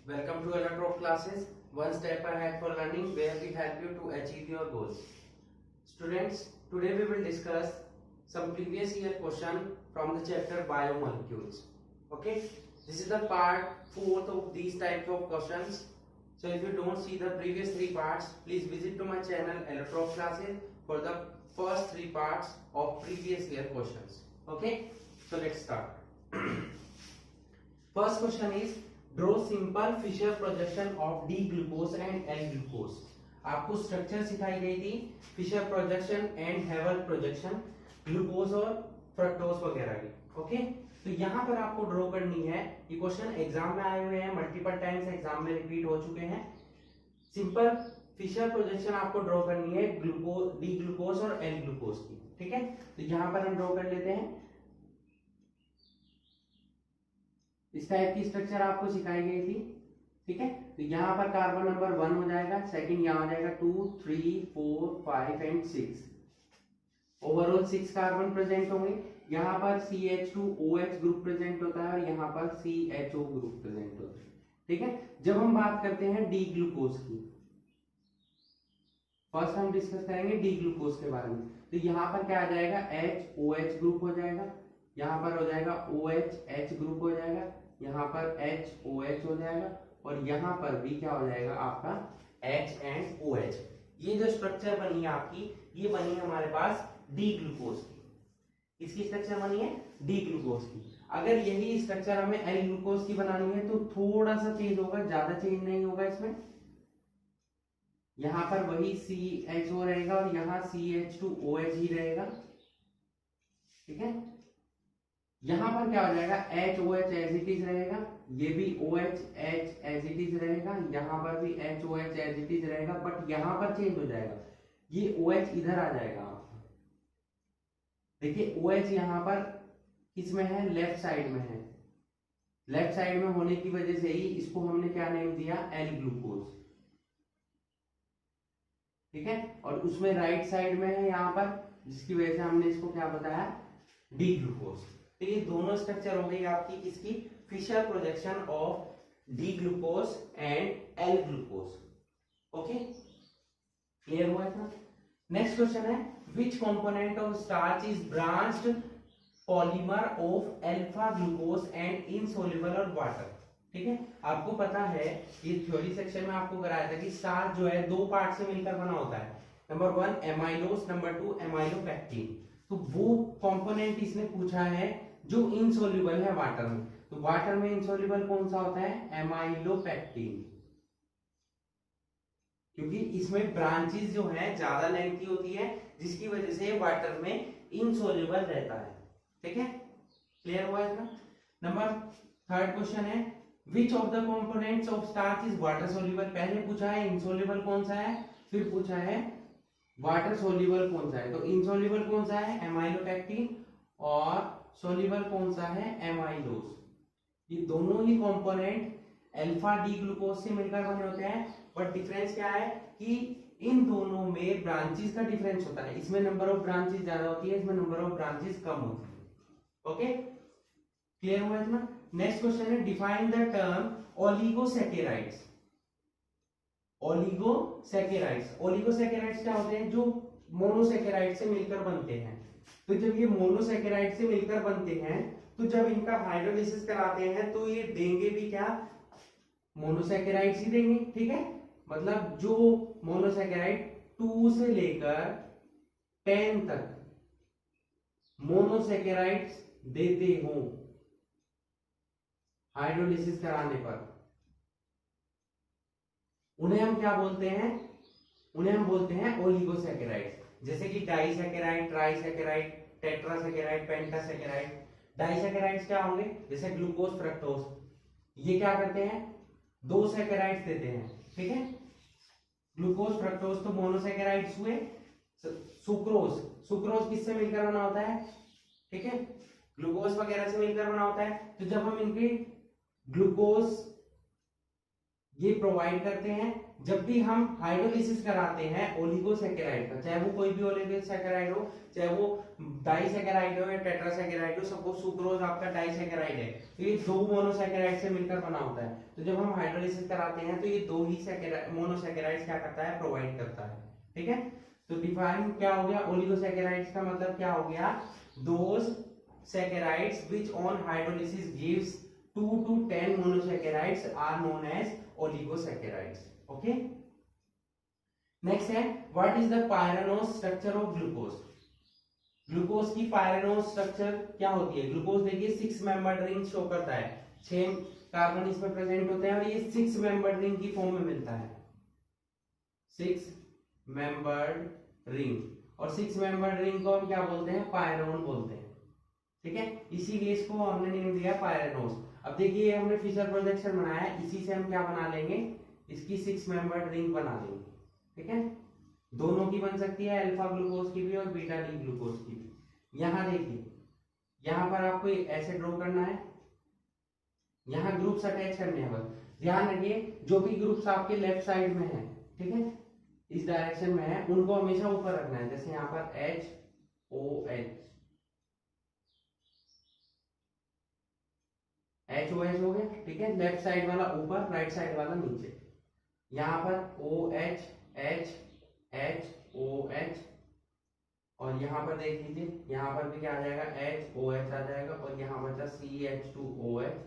Welcome to Electro classes, one step ahead for learning where we help you to achieve your goals. Students, today we will discuss some previous year question from the chapter biomolecules. Okay, this is the part 4th of these types of questions. So if you don't see the previous 3 parts, please visit to my channel Electro classes for the first 3 parts of previous year questions. Okay, so let's start. First question is draw simple Fisher projection of D glucose and L glucose. आपको structure सिखाई गई थी Fischer projection and Haworth projection glucose और fructose वगैरह की. Okay, तो यहाँ पर आपको ड्रॉ करनी है. ये क्वेश्चन एग्जाम में आए हुए हैं, मल्टीपल टाइम्स एग्जाम में रिपीट हो चुके हैं. सिंपल फिशर प्रोजेक्शन आपको ड्रॉ करनी है ग्लूकोज, डी ग्लूकोज और एल ग्लूकोज की. ठीक है, तो यहाँ पर हम ड्रॉ कर लेते हैं. इस टाइप की स्ट्रक्चर आपको सिखाई गई थी. ठीक है, तो यहाँ पर कार्बन नंबर 1 हो जाएगा, सेकंड यहाँ हो जाएगा 2, 3, 4, 5 एंड 6. ओवरऑल 6 कार्बन प्रेजेंट होंगे. यहाँ पर CH2OH ग्रुप प्रेजेंट होता है और यहाँ पर CHO ग्रुप प्रेजेंट होता है. ठीक है, जब हम बात करते हैं डी ग्लूकोज की, फर्स्ट हम डिस्कस करेंगे डी ग्लूकोज के बारे में. तो यहाँ पर क्या आ जाएगा, HOH ग्रुप हो जाएगा, यहाँ पर हो जाएगा OH ग्रुप हो जाएगा, यहाँ पर HOH हो जाएगा और यहाँ पर भी क्या हो जाएगा आपका H एंड OH. ये जो स्ट्रक्चर बनी है आपकी, ये बनी है हमारे पास डी ग्लूकोज की. इसकी स्ट्रक्चर बनी है डी ग्लूकोज की. अगर यही स्ट्रक्चर हमें एल ग्लूकोज की बनानी है तो थोड़ा सा चेंज होगा, ज्यादा चेंज नहीं होगा इसमें. यहाँ पर वही CHO रहेगा और यहाँ CH2OH ही रहेगा. ठीक है, यहां पर क्या हो जाएगा, HOH एज इट इज रहेगा, ये भी OH एज इट इज रहेगा, यहां पर भी HOH एज इट इज रहेगा, बट यहां पर चेंज हो जाएगा. ये OH इधर आ जाएगा. देखिए OH यहां पर किसमें है, लेफ्ट साइड में है. लेफ्ट साइड में होने की वजह से ही इसको हमने क्या नेम दिया, एल ग्लूकोज. ठीक है, और उसमें राइट साइड में है यहाँ पर, जिसकी वजह से हमने इसको क्या बताया, डी ग्लूकोज. तो ये दोनों स्ट्रक्चर हो गई आपकी किसकी, Fisher projection of D glucose and L glucose. Okay, clear हुआ इतना. नेक्स्ट क्वेश्चन है which component of starch is branched polymer of alpha glucose and insoluble और वाटर. ठीक है, आपको पता है ये थ्योरी सेक्शन में आपको कराया था कि स्टार्च जो है 2 पार्ट से मिलकर बना होता है. Number 1 amylose, number 2 amylopectin. तो वो कंपोनेंट इसने पूछा है जो इनसोल्युबल है वाटर में. तो वाटर में इनसोल्युबल कौन सा होता है, एमाइलोपेक्टिन, क्योंकि इसमें ब्रांचेस जो है ज्यादा लेंथ की होती है, जिसकी वजह से वाटर में इनसोल्युबल रहता है. ठीक है, क्लियर हुआ इतना. नंबर 3 क्वेश्चन है which of the components of starch is water soluble. पहले पूछा है इनसोल्युबल कौन सा है, फिर पूछा है वाटर सोल्युबल कौन सा है. तो इनसोल्युबल कौन सा है, एमाइलोपेक्टिन, और सोल्युबल कौन सा है, एमाइलोज. ये दोनों ही कंपोनेंट अल्फा डी ग्लूकोज से मिलकर बने होते हैं, बट डिफरेंस क्या है कि इन दोनों में ब्रांचेस का डिफरेंस होता है. इसमें नंबर ऑफ ब्रांचेस ज्यादा होती है, इसमें नंबर ऑफ ब्रांचेस कम होती है. ओके, क्लियर हुआ इतना. नेक्स्ट क्वेश्चन है define the term oligosaccharides. Oligosaccharides, oligosaccharides क्या होते हैं, जो मोनोसैकेराइड से मिलकर बनते हैं. तो जब ये मोनोसैकेराइड से मिलकर बनते हैं, तो जब इनका हाइड्रोलिसिस कराते हैं तो ये देंगे भी क्या, मोनोसैकेराइड्स ही देंगे. ठीक है, मतलब जो मोनोसैकेराइड 2 से लेकर 10 तक मोनोसैकेराइड्स देते हो हाइड्रोलिसिस कराने पर, उन्हें हम क्या बोलते हैं, उन्हें हम बोलते हैं ओलिगोसैकेराइड्स. जैसे कि डाइसैकेराइड, ट्राइसैकेराइड, टेट्रासैकेराइड, पेंटासैकेराइड. डाइसैकेराइड्स क्या होंगे, जैसे ग्लूकोज, फ्रक्टोज. ये क्या करते हैं, 2 सैकेराइड्स देते हैं. ठीक है, ग्लूकोज, फ्रक्टोज तो मोनोसैकेराइड्स हुए. सुक्रोज, सुक्रोज किससे मिलकर बना होता है, ठीक है, ग्लूकोज वगैरह से मिलकर बना होता है. तो जब हम इनकी ग्लूकोज ये प्रोवाइड करते हैं जब भी हम हाइड्रोलिसिस कराते हैं ओलिगोसैकेराइड का, चाहे वो कोई भी ओलिगोसैकेराइड हो, चाहे वो डाइसैकेराइड हो या टेट्रासैकेराइड हो, सपोज सुक्रोज आपका डाइसैकेराइड है, तो ये दो मोनोसैकेराइड से मिलकर बना होता है। तो जब हम हाइड्रोलिसिस कराते हैं तो ये दो ही मोनोसैकेराइड्स क्या करता है, प्रोवाइड करता है। ठीक है, तो डिफाइन क्या हो गया, ओलिगोसैकेराइड्स का मतलब क्या हो गया, those saccharides which on hydrolysis gives 2 to 10 monosaccharides are known as oligosaccharides. Okay, next है what is the pyranose structure of glucose। Glucose की पायरेनोज स्ट्रक्चर क्या होती है, ग्लूकोज देखिए 6 मेंबर्ड रिंग शो करता है, 6 कार्बन इसमें प्रेजेंट होते हैं और ये 6 मेंबर्ड रिंग की फॉर्म में मिलता है, 6 मेंबर्ड रिंग, और 6 मेंबर्ड रिंग को हम क्या बोलते हैं, पायरोन बोलते हैं। ठीक है, इसीलिए इसको हमने नेम दिया पायरेनोज। अब देखिए हमने फिशर प्रोजेक्शन बनाया है, इसी से हम क्या बना लेंगे, इसकी 6 मेंबर्ड रिंग बना लेंगे। ठीक है, दोनों की बन सकती है, अल्फा ग्लूकोज की भी और बीटा डी ग्लूकोज की भी। यहां देखिए, यहां पर आपको ऐसे ड्रॉ करना है, यहां ग्रुप्स अटैच करने हैं, बस ध्यान रखिए जो भी ग्रुप्स आपके लेफ्ट साइड में है, ठीक है, इस डायरेक्शन में है, उनको हमेशा ऊपर रखना है। जैसे यहाँ पर HOH, HOH हो गया। ठीक है, लेफ्ट साइड वाला ऊपर, राइट साइड वाला नीचे। यहाँ पर OH H H OH, और यहाँ पर देख लीजिए, यहाँ पर भी क्या आ जाएगा, HOH आ जाएगा, और यहाँ बचा CH2OH,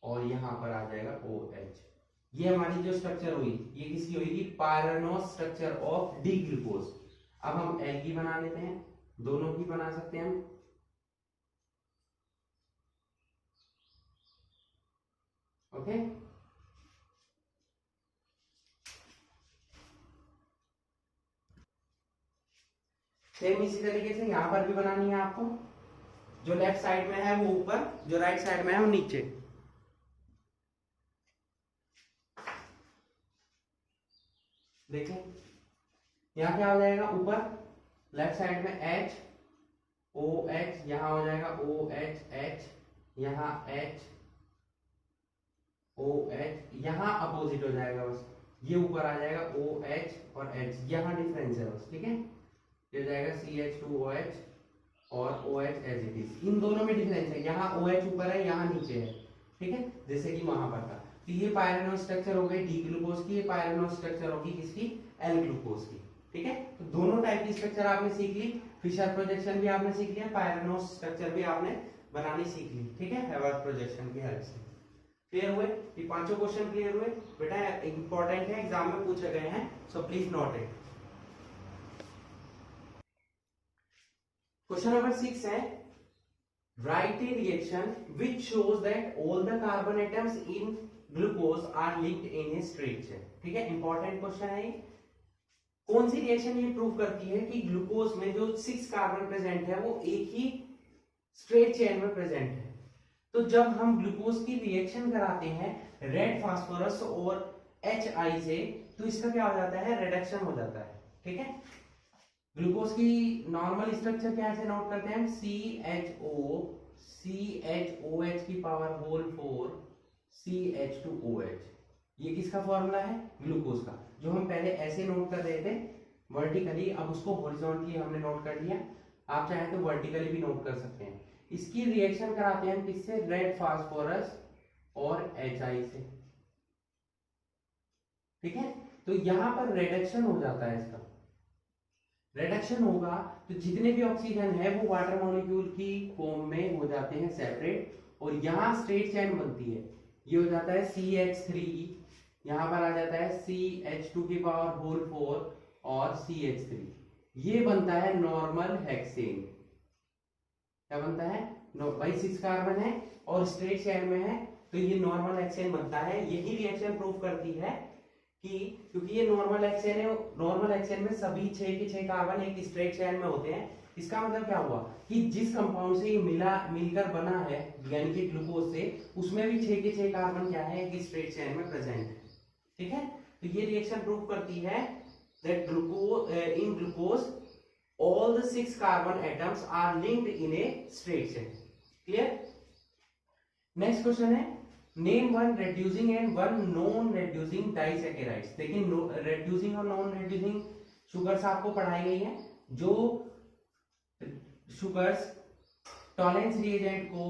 और यहाँ पर आ जाएगा OH। ये हमारी जो स्ट्रक्चर हुई, ये किसकी होगी, pyranose structure of D glucose. अब हम एल की बना लेते हैं, दोनों की बना सकते हैं हम। ओके, सेम इसी तरीके से यहां पर भी बनानी है आपको, जो लेफ्ट साइड में है वो ऊपर, जो राइट साइड में है वो नीचे। देखिए यहाँ क्या हो जाएगा, ऊपर लेफ्ट साइड में HOH, यहाँ हो जाएगा OHH, यहाँ HOH, यहाँ अपोजिट हो जाएगा, बस ये ऊपर आ जाएगा OH और H, यहाँ डिफरेंस है बस। ठीक है, ये जाएगा CH2OH और OH एज इट इज। इन दोनों में डिफरेंस है, यहाँ OH ऊपर है, यहाँ नीचे है। ठीक है, जैसे कि वहां पर था। तो ये पायरेनोज स्ट्रक्चर हो गई डी ग्लूकोज की, ये पायरेनोज स्ट्रक्चर होगी किसकी, एल ग्लूकोज की। ठीक है, तो दोनों टाइप की स्ट्रक्चर आपने सीख ली, फिशर प्रोजेक्शन भी आपने सीख लिया, पायरेनोज स्ट्रक्चर भी आपने बनानी सीख ली। ठीक है, हैवर्थ प्रोजेक्शन की हेल्प से। क्लियर हुए, ये पांचों क्वेश्चन क्लियर हुए बेटा, इंपॉर्टेंट है, एग्जाम में पूछे गए हैं, so please note it. Question number 6 है, write a reaction which shows that all the carbon atoms in glucose are linked in a straight chain। ठीक है, इंपॉर्टेंट क्वेश्चन है ये। कौन सी रिएक्शन ये प्रूव करती है कि ग्लूकोज में जो 6 कार्बन प्रेजेंट है वो एक ही स्ट्रेट चेन में प्रेजेंट है। तो जब हम ग्लूकोज की रिएक्शन कराते हैं रेड फास्फोरस और HI से, तो इसका क्या हो जाता है, रिडक्शन हो जाता है। ठीक है, ग्लूकोज की नॉर्मल स्ट्रक्चर क्या ऐसे नोट करते हैं हम, CHOH की पावर होल 4 CH2OH। ये किसका फॉर्मूला है, ग्लूकोज का, जो हम पहले ऐसे नोट कर रहे थे वर्टिकली, अब उसको हॉरिजॉन्टली हमने नोट कर लिया। आप चाहे तो वर्टिकली भी नोट कर सकते हैं। इसकी रिएक्शन कराते हैं किससे, रेड फास्फोरस और HI से। ठीक है, तो यहां पर रिडक्शन हो जाता है, इसका रिडक्शन होगा तो जितने भी ऑक्सीजन है वो वाटर मॉलिक्यूल की फॉर्म में हो जाते हैं सेपरेट, और यहां स्ट्रेट चेन बनती है, ये हो जाता है CH3, यहां पर आ जाता है CH2 की पावर होल 4 और CH3, ये बनता है नॉर्मल हेक्सेन। क्या बनता है, भाई 6 कार्बन है और स्ट्रेट चेन में है, तो ये नॉर्मल हेक्सेन बनता है। यही रिएक्शन प्रूव करती है कि क्योंकि ये नॉर्मल हेक्सेन है, नॉर्मल हेक्सेन में सभी 6 के 6 कार्बन एक स्ट्रेट चेन में होते हैं। इसका मतलब क्या हुआ कि जिस कंपाउंड से ये मिलकर बना है, यानी कि ग्लूकोज से, उसमें भी 6 के 6 कार्बन क्या है, एक स्ट्रेट चेन में प्रेजेंट है। ठीक है, तो ये रिएक्शन प्रूव करती है that in glucose all the 6 carbon atoms are linked in a straight chain। clear, next question है, name one reducing and one non reducing disaccharides. देखिए रेड्यूसिंग और नॉन रेड्यूसिंग शुगर्स आपको पढ़ाई गई है। जो शुगर्स टॉलेंस रिएजेंट को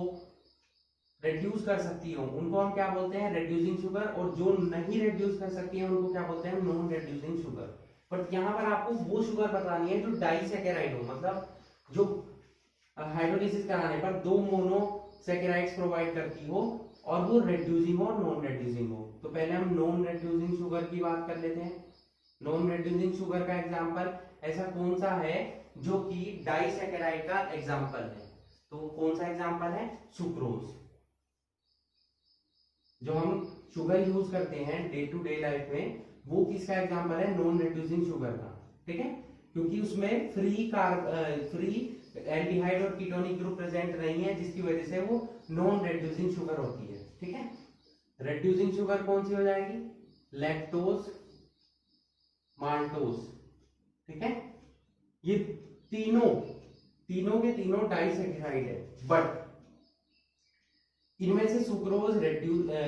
reduce कर सकती हो उनको हम क्या बोलते हैं, रेड्यूसिंग शुगर, और जो नहीं रिड्यूस कर सकती है उनको क्या बोलते हैं, नॉन रेड्यूसिंग शुगर। बट यहाँ पर आपको वो शुगर बतानी है जो डाइसैकेराइड हो, मतलब जो हाइड्रोलिसिस कराने पर दो मोनोसैकेराइड्स प्रोवाइड करती हो और वो रेड्यूसिंग हो नॉन रेड्यूसिंग हो। तो पहले हम नॉन रेड्यूसिंग शुगर की बात कर लेते हैं। नॉन रेड्यूसिंग शुगर का एग्जांपल ऐसा कौन सा है जो कि डाइसैकेराइड का एग्जांपल है, तो कौन सा एग्जांपल है, सुक्रोज। जो हम शुगर यूज करते हैं डे टू डे लाइफ में वो किसका एग्जांपल है, नॉन रेड्यूसिंग शुगर का। ठीक है, क्योंकि उसमें फ्री एल्डिहाइड और कीटोनिक ग्रुप प्रेजेंट नहीं है, जिसकी वजह से वो नॉन रेड्यूसिंग शुगर होती है। ठीक है, रेड्यूसिंग शुगर कौन सी हो जाएगी, लैक्टोज, माल्टोज। ठीक है, ये तीनों के तीनों डाइसैकेराइड है, बट इनमें से सुक्रोज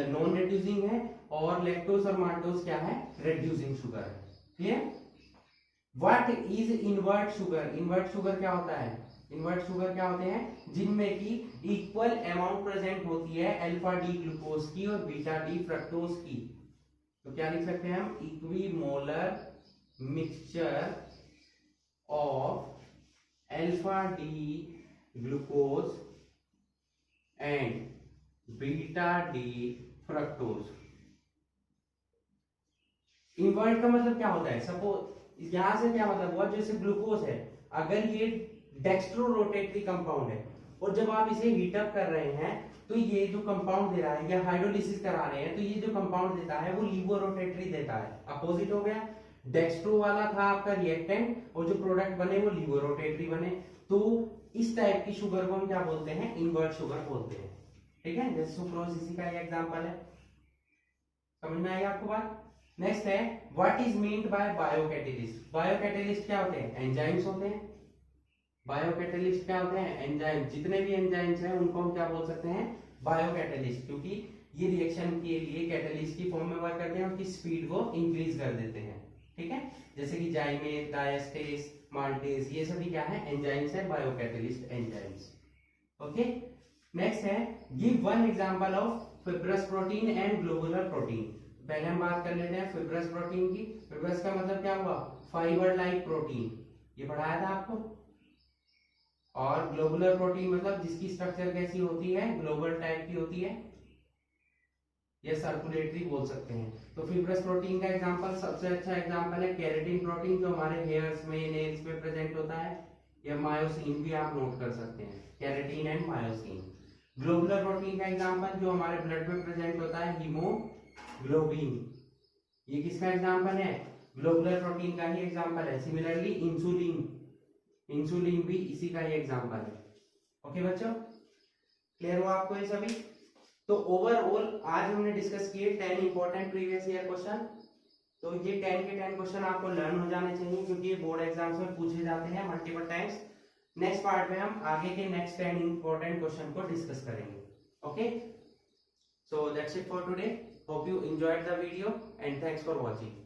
नॉन रेड्यूसिंग है और लैक्टोज और माल्टोज क्या है, रेड्यूसिंग शुगर है। Clear. What is invert sugar, invert sugar क्या होता है, इनवर्ट शुगर क्या होते हैं, जिनमें की इक्वल अमाउंट प्रेजेंट होती है अल्फा डी ग्लूकोज की और बीटा डी फ्रक्टोज की। तो क्या लिख सकते हैं हम, equimolar mixture of alpha D glucose and beta D fructose. Invert का मतलब क्या होता है, सपोज यहां से क्या मतलब हुआ, जैसे ग्लूकोज है, अगर ये डेक्स्ट्रो रोटेटरी कंपाउंड है और जब आप इसे हीटअप कर रहे हैं तो ये जो कंपाउंड दे रहा है या हाइड्रोलिसिस करा रहे हैं तो ये जो कंपाउंड देता है वो लीवो रोटेटरी देता है। अपोजिट हो गया, डेक्स्ट्रो वाला था आपका रिएक्टेंट और जो प्रोडक्ट बने वो लीवो रोटेटरी बने। तो इस टाइप की शुगर को हम क्या बोलते हैं, इनवर्ट शुगर बोलते हैं। ठीक है, जैसे सुक्रोज इसी का ये एग्जांपल है। समझ में आई आपको बात। नेक्स्ट है, व्हाट इज मीन्ड बाय बायोकैटेलिस्ट। बायोकैटेलिस्ट क्या होते हैं, एंजाइम्स होते हैं। बायोकैटेलिस्ट क्या होते हैं, एंजाइम। जितने भी एंजाइम्स हैं उनको हम क्या बोल सकते हैं, बायोकैटेलिस्ट, क्योंकि ये रिएक्शन के लिए कैटेलिस्ट की फॉर्म में वर्क करते हैं और उसकी स्पीड को इंक्रीज कर देते हैं। ठीक है, जैसे कि जाइमेज, डायस्टेस, माल्टेज, ये सभी क्या है, एंजाइम्स है, बायोकैटेलिस्ट एंजाइम्स। ओके, नेक्स्ट है, give one example of fibrous protein and globular protein. पहले हम बात कर लेते हैं फिब्रस प्रोटीन की। फिब्रस का मतलब क्या हुआ, फाइबर लाइक प्रोटीन, ये पढ़ाया था आपको। और ग्लोबुलर प्रोटीन मतलब जिसकी स्ट्रक्चर कैसी होती है, ग्लोबल टाइप की होती है या सर्कुलेटरी बोल सकते हैं। तो फिब्रस प्रोटीन का एग्जांपल, सबसे अच्छा एग्जांपल है केराटिन प्रोटीन, जो हमारे हेयर्स में, नेल्स में प्रेजेंट होता है, या मायोसिन भी आप नोट कर सकते हैं, keratin and myosin. Globular protein का एग्जांपल जो हमारे ब्लड में प्रेजेंट होता है, हीमोग्लोबिन, ये किसका एग्जांपल है, ग्लोबुलर प्रोटीन का ही एग्जांपल है। सिमिलरली इंसुलिन भी इसी का ही एग्जांपल है। ओके बच्चों, क्लियर हुआ आपको ये सभी। तो ओवरऑल आज हमने डिस्कस किए 10 इंपॉर्टेंट प्रीवियस ईयर क्वेश्चन। तो ये 10 के 10 क्वेश्चन आपको लर्न हो जाने चाहिए, क्योंकि ये बोर्ड एग्जाम्स में पूछे जाते हैं मल्टीपल टाइम्स। नेक्स्ट पार्ट में हम आगे के नेक्स्ट 10 इंपॉर्टेंट क्वेश्चन को डिस्कस करेंगे। Okay, so that's it for today. Hope you enjoyed the video and thanks for watching.